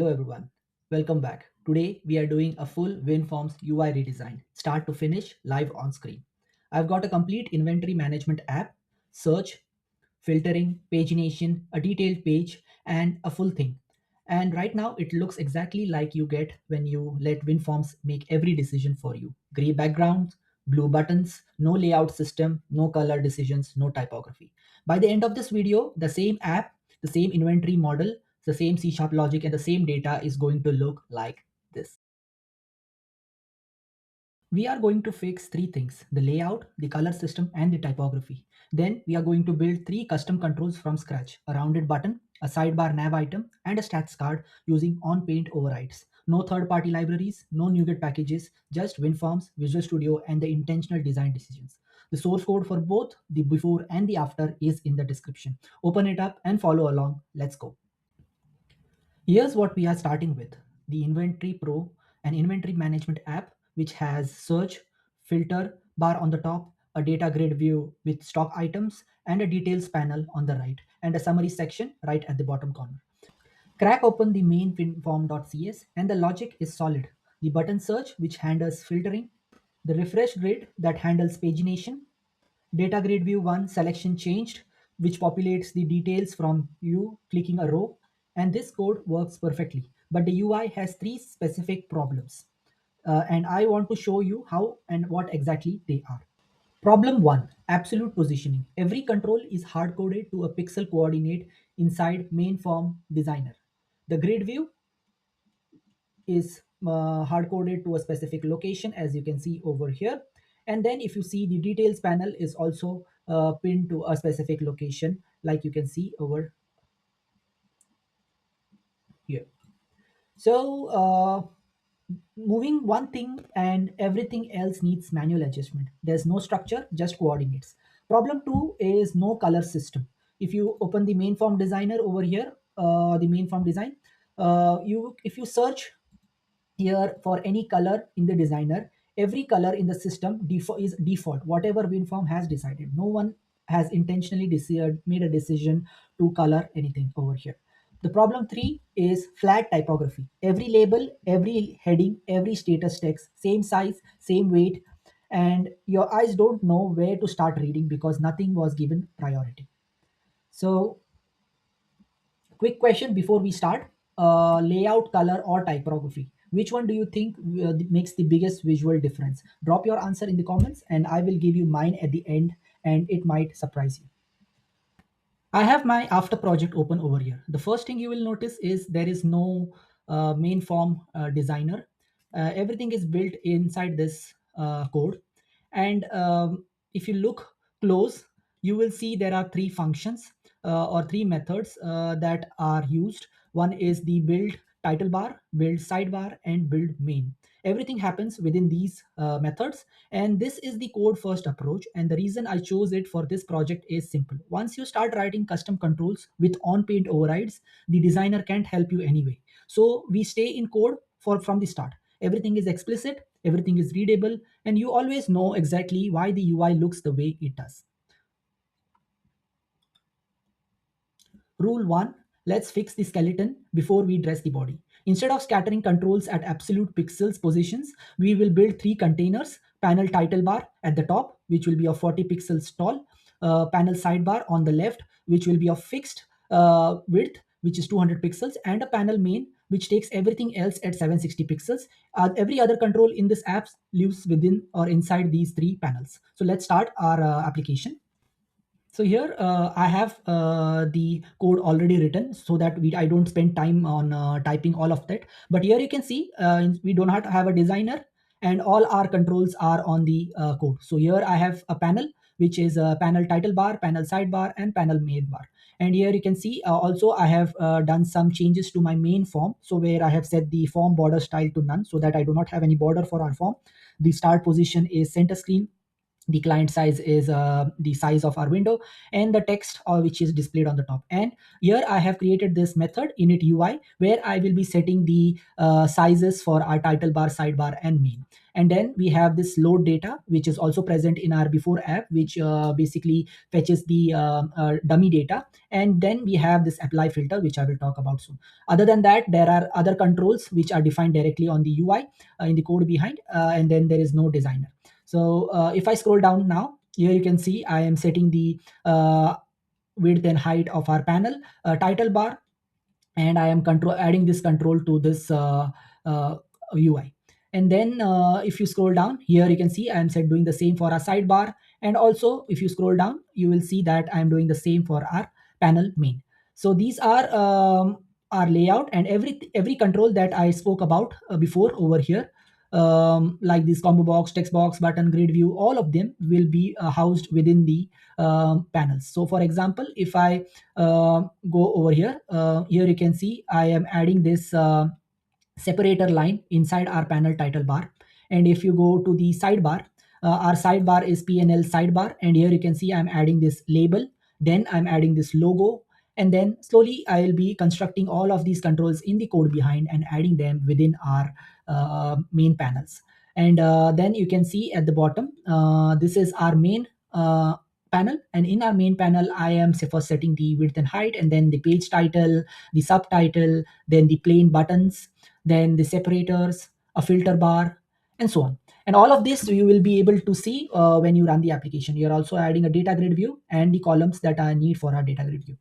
Hello everyone, welcome back. Today we are doing a full WinForms UI redesign, start to finish, live on screen. I've got a complete inventory management app, search, filtering, pagination, a detailed page, and a full thing. And right now it looks exactly like you get when you let WinForms make every decision for you. Gray backgrounds, blue buttons, no layout system, no color decisions, no typography. By the end of this video, the same app, the same inventory model, the same C sharp logic, and the same data is going to look like this. We are going to fix three things: the layout, the color system, and the typography. Then we are going to build three custom controls from scratch: a rounded button, a sidebar nav item, and a stats card using on-paint overrides. No third-party libraries, no NuGet packages, just WinForms, Visual Studio, and the intentional design decisions. The source code for both the before and the after is in the description. Open it up and follow along. Let's go. Here's what we are starting with: the Inventory Pro, an inventory management app which has search, filter bar on the top, a data grid view with stock items, and a details panel on the right, and a summary section right at the bottom corner. Crack open the main winform.cs and the logic is solid. The button search, which handles filtering, the refresh grid that handles pagination, data grid view 1 selection changed, which populates the details from you clicking a row, and this code works perfectly. But the UI has three specific problems, and I want to show you how and what exactly they are. Problem 1: absolute positioning. Every control is hard coded to a pixel coordinate inside main form designer. The grid view is hard coded to a specific location, as you can see over here. And then if you see, the details panel is also pinned to a specific location, like you can see over here. So moving one thing and everything else needs manual adjustment. There's no structure, just coordinates. Problem 2 is no color system. If you open the main form designer over here, the main form design, you if you search here for any color in the designer, every color in the system is default, whatever WinForm has decided. No one has intentionally made a decision to color anything over here. The problem 3 is flat typography. Every label, every heading, every status text, same size, same weight, and your eyes don't know where to start reading because nothing was given priority. So quick question before we start: layout, color, or typography? Which one do you think makes the biggest visual difference? Drop your answer in the comments, and I will give you mine at the end, and it might surprise you. I have my after project open over here. The first thing you will notice is there is no main form designer. Everything is built inside this code. And if you look close, you will see there are three functions or three methods that are used. One is the build title bar, build sidebar, and build main. Everything happens within these methods, and this is the code first approach. And the reason I chose it for this project is simple: once you start writing custom controls with on paint overrides, the designer can't help you anyway. So we stay in code from the start. Everything is explicit, everything is readable, and you always know exactly why the UI looks the way it does. Rule 1: let's fix the skeleton before we dress the body. Instead of scattering controls at absolute pixels positions, we will build three containers: panel title bar at the top, which will be of 40 pixels tall, panel sidebar on the left, which will be of fixed width, which is 200 pixels, and a panel main, which takes everything else at 760 pixels. Every other control in this app lives within or inside these three panels. So let's start our application. So here I have the code already written so that I don't spend time on typing all of that. But here you can see we do not have a designer, and all our controls are on the code. So here I have a panel, which is a panel title bar, panel sidebar, and panel main bar. And here you can see also I have done some changes to my main form. So where I have set the form border style to none so that I do not have any border for our form. The start position is center screen, the client size is the size of our window, and the text which is displayed on the top. And here I have created this method init UI where I will be setting the sizes for our title bar, sidebar, and main. And then we have this load data, which is also present in our before app, which basically fetches the dummy data. And then we have this apply filter, which I will talk about soon. Other than that, there are other controls which are defined directly on the UI, in the code behind, and then there is no designer. So if I scroll down now, here you can see I am setting the width and height of our panel title bar, and I am adding this control to this UI. And then if you scroll down here, you can see I am doing the same for our sidebar. And also, if you scroll down, you will see that I am doing the same for our panel main. So these are our layout, and every control that I spoke about before over here, like this combo box, text box, button, grid view, all of them will be housed within the panels. So for example, if I go over here, here you can see I am adding this separator line inside our panel title bar. And if you go to the sidebar, our sidebar is PNL sidebar, and here you can see I'm adding this label, then I'm adding this logo, and then slowly I'll be constructing all of these controls in the code behind and adding them within our main panels. And then you can see at the bottom, this is our main panel, and in our main panel I am first setting the width and height, and then the page title, the subtitle, then the plain buttons, then the separators, a filter bar, and so on. And all of this you will be able to see when you run the application. You're also adding a data grid view and the columns that are need for our data grid view.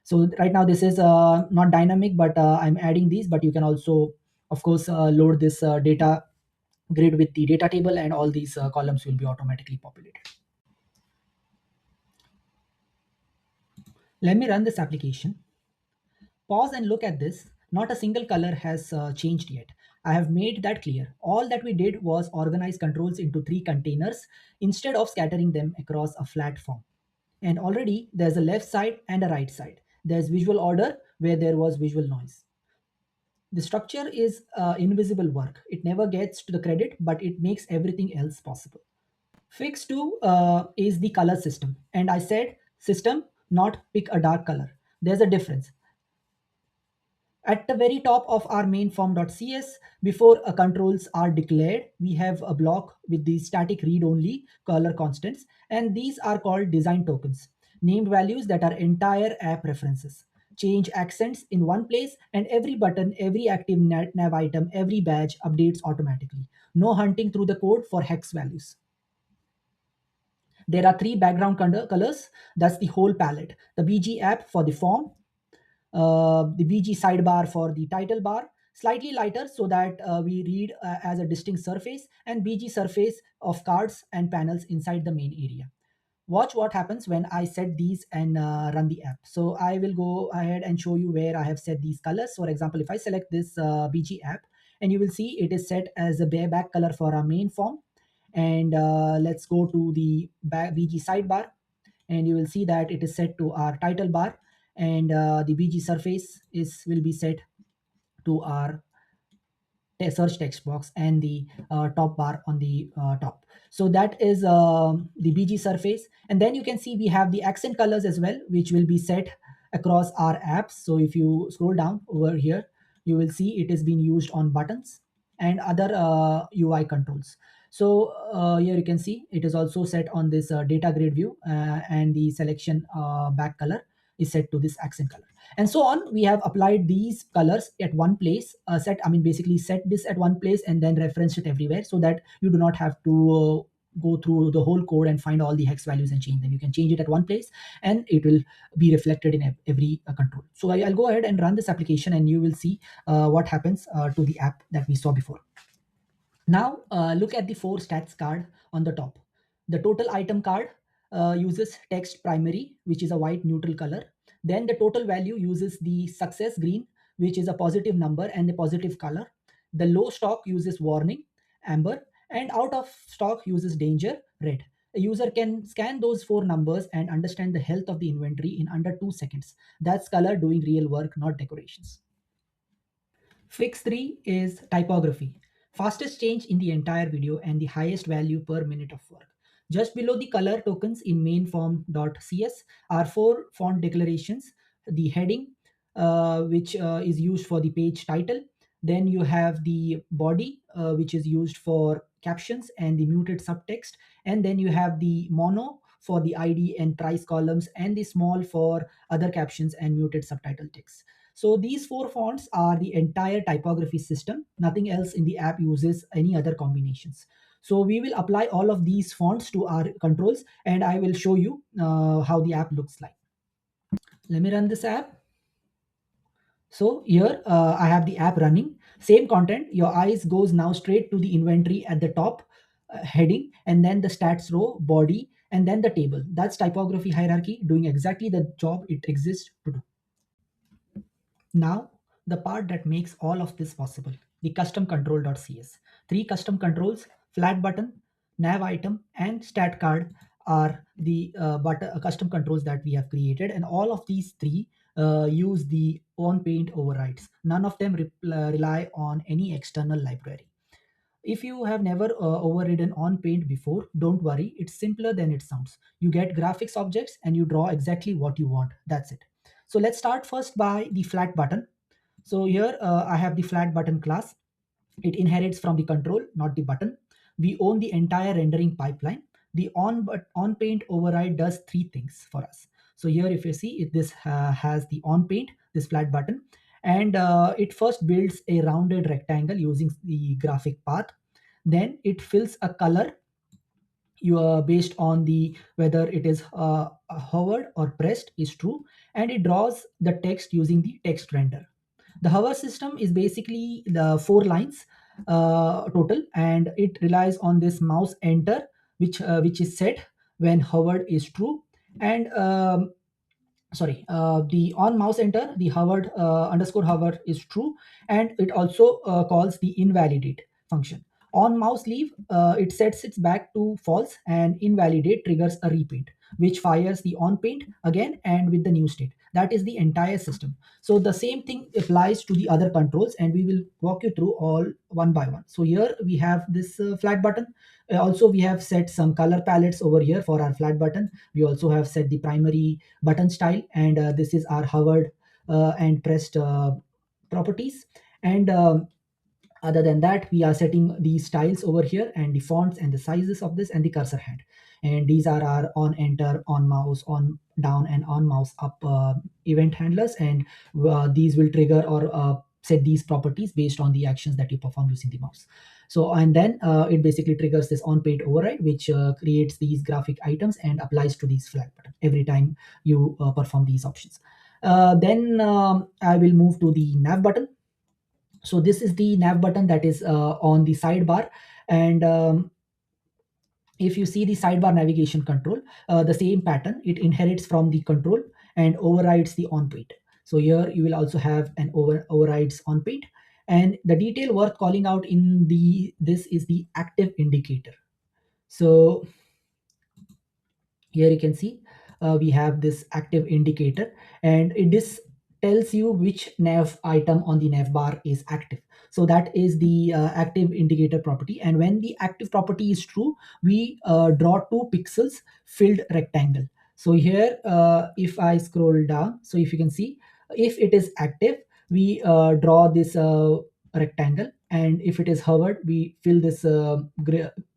So right now this is not dynamic, but I'm adding these, but you can also, of course, load this data grid with the data table, and all these columns will be automatically populated. Let me run this application. Pause and look at this. Not a single color has changed yet. I have made that clear. All that we did was organize controls into three containers instead of scattering them across a flat form. And already there's a left side and a right side. There's visual order where there was visual noise. The structure is invisible work. It never gets to the credit, but it makes everything else possible. Fix 2 is the color system. And I said system, not pick a dark color. There's a difference. At the very top of our main form.cs, before controls are declared, we have a block with the static read-only color constants, and these are called design tokens, named values that are entire app references. Change accents in one place, and every button, every active nav item, every badge updates automatically. No hunting through the code for hex values. There are three background colors. That's the whole palette. The BG app for the form, the BG sidebar for the title bar, slightly lighter so that we read as a distinct surface, and BG surface of cards and panels inside the main area. Watch what happens when I set these and run the app. So I will go ahead and show you where I have set these colors. So for example, if I select this BG app, and you will see it is set as a back color for our main form. And let's go to the BG sidebar, and you will see that it is set to our title bar, and the BG surface will be set to our search text box, and the top bar on the top. So that is the BG surface. And then you can see we have the accent colors as well, which will be set across our apps. So if you scroll down over here, you will see it is being used on buttons and other UI controls. So here you can see it is also set on this data grid view, and the selection back color is set to this accent color, and so on. We have applied these colors at one place, basically set this at one place and then reference it everywhere, so that you do not have to go through the whole code and find all the hex values and change them. You can change it at one place, and it will be reflected in every control. So I'll go ahead and run this application, and you will see what happens to the app that we saw before. Now look at the 4 stats card on the top. The total item card uses text primary, which is a white neutral color. Then the total value uses the success green, which is a positive number and a positive color. The low stock uses warning, amber, and out of stock uses danger, red. A user can scan those 4 numbers and understand the health of the inventory in under 2 seconds. That's color doing real work, not decorations. Fix 3 is typography. Fastest change in the entire video and the highest value per minute of work. Just below the color tokens in main form.cs are 4 font declarations. The heading, which is used for the page title. Then you have the body, which is used for captions and the muted subtext, and then you have the mono for the ID and price columns, and the small for other captions and muted subtitle text. So these four fonts are the entire typography system. Nothing else in the app uses any other combinations. So we will apply all of these fonts to our controls, and I will show you how the app looks like. Let me run this app. So here I have the app running. Same content. Your eyes goes now straight to the inventory at the top heading, and then the stats row, body, and then the table. That's typography hierarchy doing exactly the job it exists to do. Now, the part that makes all of this possible, the custom control.cs. Three custom controls, FlatButton, NavItem, and StatCard are the custom controls that we have created. And all of these three use the OnPaint overrides. None of them rely on any external library. If you have never overridden OnPaint before, don't worry, it's simpler than it sounds. You get graphics objects and you draw exactly what you want. That's it. So let's start first by the flat button. So here I have the flat button class. It inherits from the control, not the button. We own the entire rendering pipeline. The on paint override does three things for us. So here, if you see, this has the on paint, this flat button, and it first builds a rounded rectangle using the graphic path. Then it fills a color you are based on the whether it is hovered or pressed is true, and it draws the text using the text render. The hover system is basically the four lines total, and it relies on this mouse enter, which is set when hovered is true, and the on mouse enter, the hovered underscore hover is true, and it also calls the invalidate function. On mouse leave, it sets it back to false, and invalidate triggers a repaint, which fires the on paint again and with the new state. That is the entire system. So the same thing applies to the other controls, and we will walk you through all one by one. So here we have this flat button. Also, we have set some color palettes over here for our flat button. We also have set the primary button style, and this is our hovered and pressed properties. And other than that, we are setting the styles over here, and the fonts and the sizes of this, and the cursor hand. And these are our on enter, on mouse, on down, and on mouse up event handlers, and these will trigger or set these properties based on the actions that you perform using the mouse. So, and then it basically triggers this on paint override, which creates these graphic items and applies to these flat button every time you perform these options. Then I will move to the nav button. So this is the nav button that is on the sidebar, and if you see the sidebar navigation control, the same pattern, it inherits from the control and overrides the on paint. So here you will also have an overrides on paint, and the detail worth calling out in the this is the active indicator. So here you can see we have this active indicator, and this tells you which nav item on the nav bar is active. So that is the active indicator property, and when the active property is true, we draw 2 pixels filled rectangle. So here if I scroll down, so if you can see, if it is active, we draw this rectangle, and if it is hovered, we fill this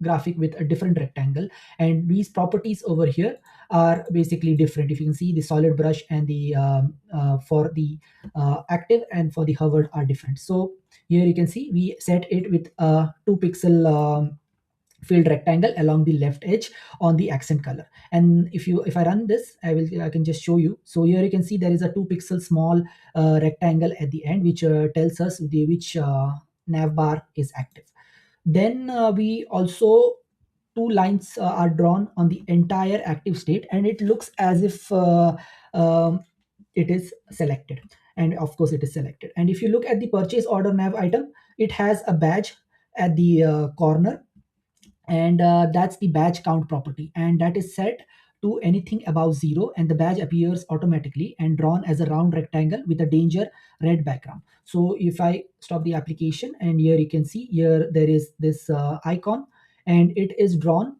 graphic with a different rectangle. And these properties over here are basically different. If you can see, the solid brush and the for the active and for the hovered are different. So here you can see we set it with a 2 pixel filled rectangle along the left edge on the accent color. And if I run this, I can just show you. So here you can see there is a 2 pixel small rectangle at the end, which tells us which nav bar is active. Then we also, 2 lines are drawn on the entire active state, and it looks as if it is selected. And of course it is selected. And if you look at the purchase order nav item, it has a badge at the corner, and that's the badge count property, and that is set to anything above 0, and the badge appears automatically and drawn as a round rectangle with a danger red background. So if I stop the application, and here you can see, here there is this icon, and it is drawn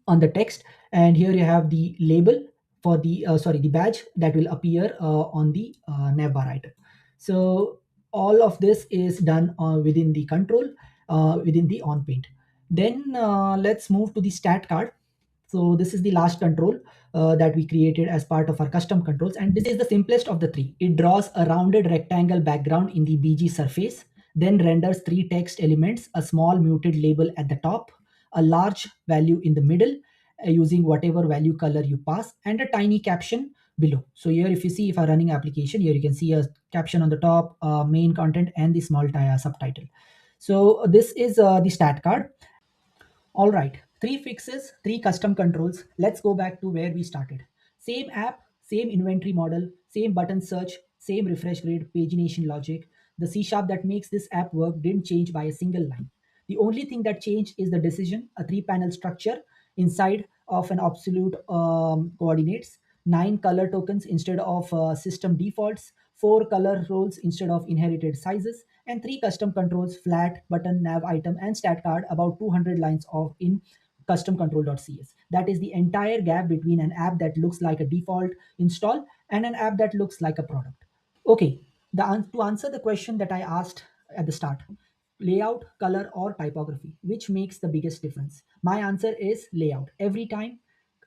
on the text, and here you have the label for the the badge that will appear on the navbar item. So all of this is done within the control. within the OnPaint. Then let's move to the StatCard. So this is the last control that we created as part of our custom controls, and this is the simplest of the three. It draws a rounded rectangle background in the BG surface, then renders three text elements, a small muted label at the top, a large value in the middle using whatever value color you pass, and a tiny caption below. So here, if you see, if I'm running application, here you can see a caption on the top, main content, and the small subtitle. So this is the stat card. All right, three fixes, three custom controls. Let's go back to where we started. Same app, same inventory model, same button search, same refresh grid, pagination logic. The C sharp that makes this app work didn't change by a single line. The only thing that changed is the decision, a three-panel structure inside of an absolute coordinates, nine color tokens instead of system defaults, four color roles instead of inherited sizes, and three custom controls: flat, button, nav item, and stat card. About 200 lines of in custom control.cs. That is the entire gap between an app that looks like a default install and an app that looks like a product. Okay, to answer the question that I asked at the start, layout, color, or typography, which makes the biggest difference? My answer is layout. Every time,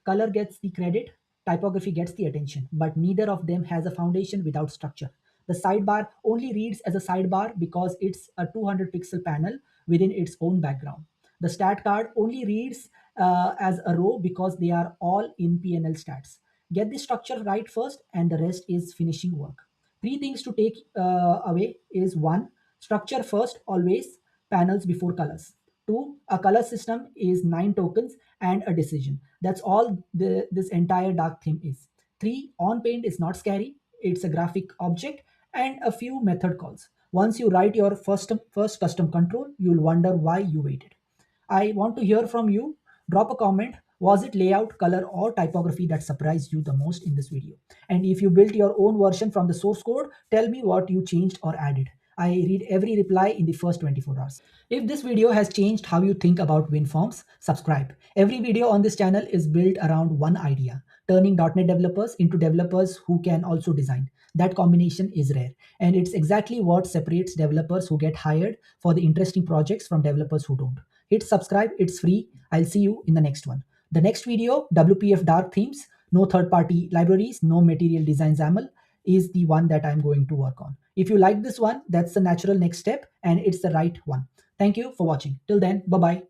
color gets the credit, typography gets the attention, but neither of them has a foundation without structure. The sidebar only reads as a sidebar because it's a 200 pixel panel within its own background. The stat card only reads as a row because they are all in PNL stats. Get the structure right first, and the rest is finishing work. Three things to take away is: one, structure first, always, panels before colors. Two, a color system is nine tokens and a decision. That's all this entire dark theme is. Three, on paint is not scary. It's a graphic object and a few method calls. Once you write your first custom control, you'll wonder why you waited. I want to hear from you. Drop a comment. Was it layout, color, or typography that surprised you the most in this video? And if you built your own version from the source code, tell me what you changed or added. I read every reply in the first 24 hours. If this video has changed how you think about WinForms, subscribe. Every video on this channel is built around one idea: turning .NET developers into developers who can also design. That combination is rare, and it's exactly what separates developers who get hired for the interesting projects from developers who don't. Hit subscribe, it's free. I'll see you in the next one. The next video, WPF dark themes, no third-party libraries, no material design XAML, is the one that I'm going to work on. If you like this one, that's the natural next step, and it's the right one. Thank you for watching. Till then, bye-bye.